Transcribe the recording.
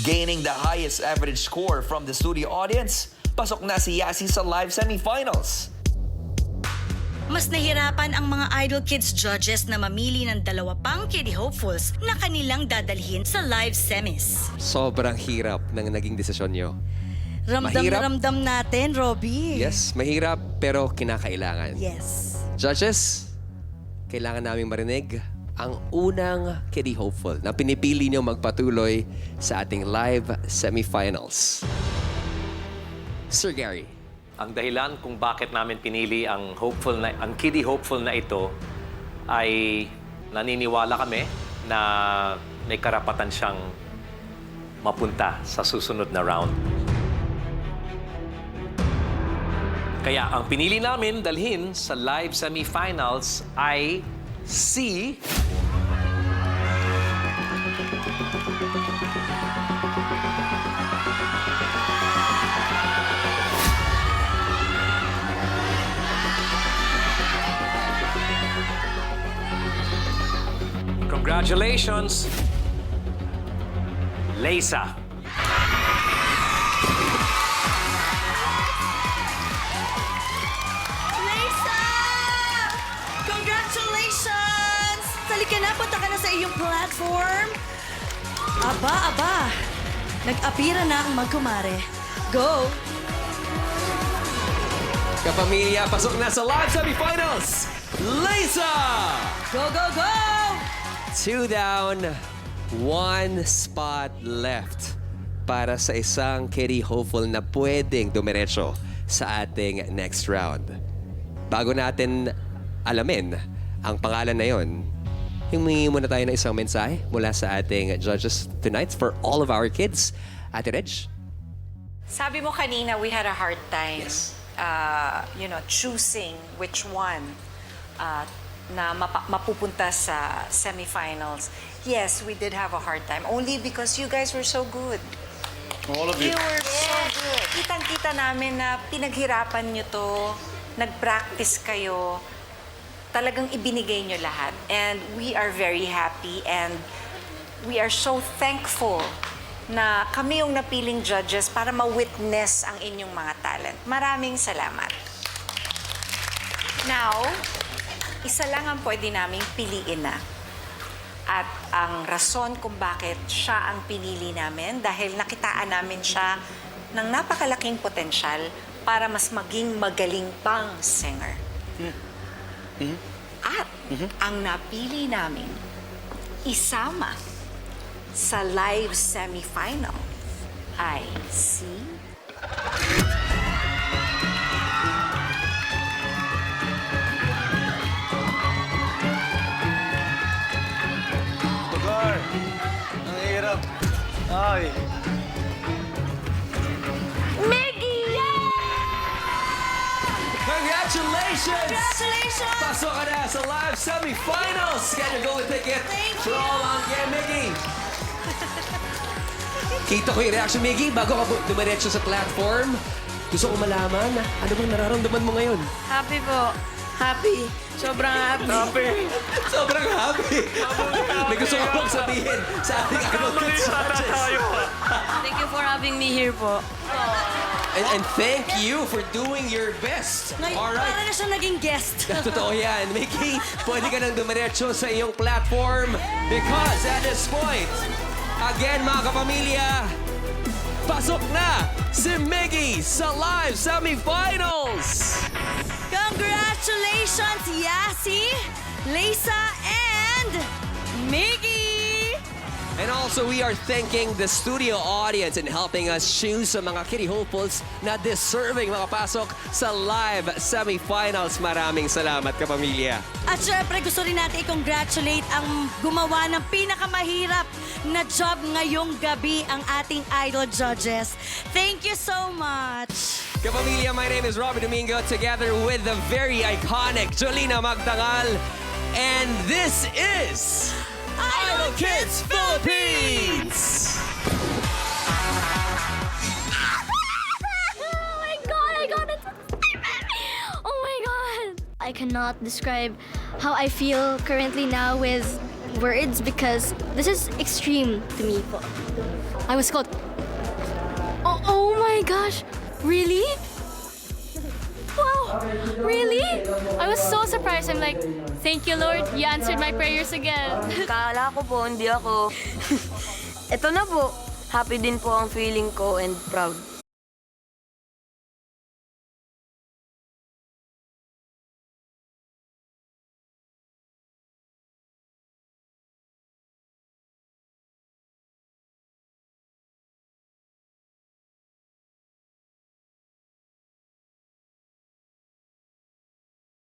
Gaining the highest average score from the studio audience, pasok na si Yasi sa live semifinals. Mas nahirapan ang mga Idol Kids judges na mamili ng dalawa pang kiddie hopefuls na kanilang dadalhin sa live semis. Sobrang hirap ng naging desisyon nyo. Ramdam Mahirap. na ramdam natin, Robbie. Yes, mahirap pero kinakailangan. Yes. Judges, kailangan naming marinig ang unang kiddie hopeful na pinipili nyo magpatuloy sa ating live semifinals. Sir Gary. Ang dahilan kung bakit namin pinili ang kiddie hopeful na ito ay naniniwala kami na may karapatan siyang mapunta sa susunod na round. Kaya ang pinili namin dalhin sa live semifinals ay si... Congratulations, Leisa. Lisa! Congratulations! Halika na, punta ka na sa iyong platform. Aba. Nag-apira na ang magkumare. Go! Kapamilya, pasok na sa live semifinals! Leisa! Go, go, go! 2 down, 1 spot left para sa isang kiddie hopeful na pwedeng dumiretso sa ating next round. Bago natin alamin ang pangalan na yon, humingi muna tayo ng isang mensahe mula sa ating judges tonight for all of our kids. Ate Reg? Sabi mo kanina, we had a hard time, Yes. choosing which one na mapupunta sa semifinals. Yes, we did have a hard time. Only because you guys were so good. All of you. You were so good. Kitang-kita namin na pinaghirapan nyo to, nag-practice kayo, talagang ibinigay nyo lahat. And we are very happy and we are so thankful na kami yung napiling judges para ma-witness ang inyong mga talent. Maraming salamat. Now, isa lang ang pwede naming piliin na. At ang rason kung bakit siya ang pinili namin dahil nakitaan namin siya ng napakalaking potensyal para mas maging magaling pang singer. At ang napili namin isama sa live semifinal ay si... Lugar. Ang hirap. Ay. Meggie! Congratulations! Congratulations! Pasok ka na sa live semifinals! Get your golden ticket for all on Game Miggy! Kita ko yung reaction, Miggy, bago ka dumiretso sa platform. Gusto ko malaman, ano bang nararamdaman mo ngayon? Happy po. Happy. Sobrang happy. Sobrang happy! May gusto ka bang sabihin sa ating Idol Kids judges? Thank you for having me here po. And thank you for doing your best. All Para right. na siya naging guest. Totoo yan. Mickey, pwede ka nang dumiretso sa iyong platform because at this point, again mga kapamilya, pasok na si Mickey sa live semifinals! Congratulations, Yasi, Lisa, and Miggy! And also, we are thanking the studio audience in helping us choose sa mga kiddie hopefuls na deserving makapasok sa live semifinals. Maraming salamat, kapamilya. At syempre, gusto rin natin i-congratulate ang gumawa ng pinakamahirap na job ngayong gabi, ang ating Idol judges. Thank you so much! Kapamilya, my name is Robert Domingo, together with the very iconic Jolina Magdangal. And this is... Idol Kids Philippines! Oh my god, I got it! Oh my god! I cannot describe how I feel currently now with words because this is extreme to me po. I was called... Oh my gosh! Really? Wow! Really? I was so surprised. I'm like, thank you, Lord. You answered my prayers again. Kala ko po, hindi ako. Ito na po. Happy din po ang feeling ko and proud.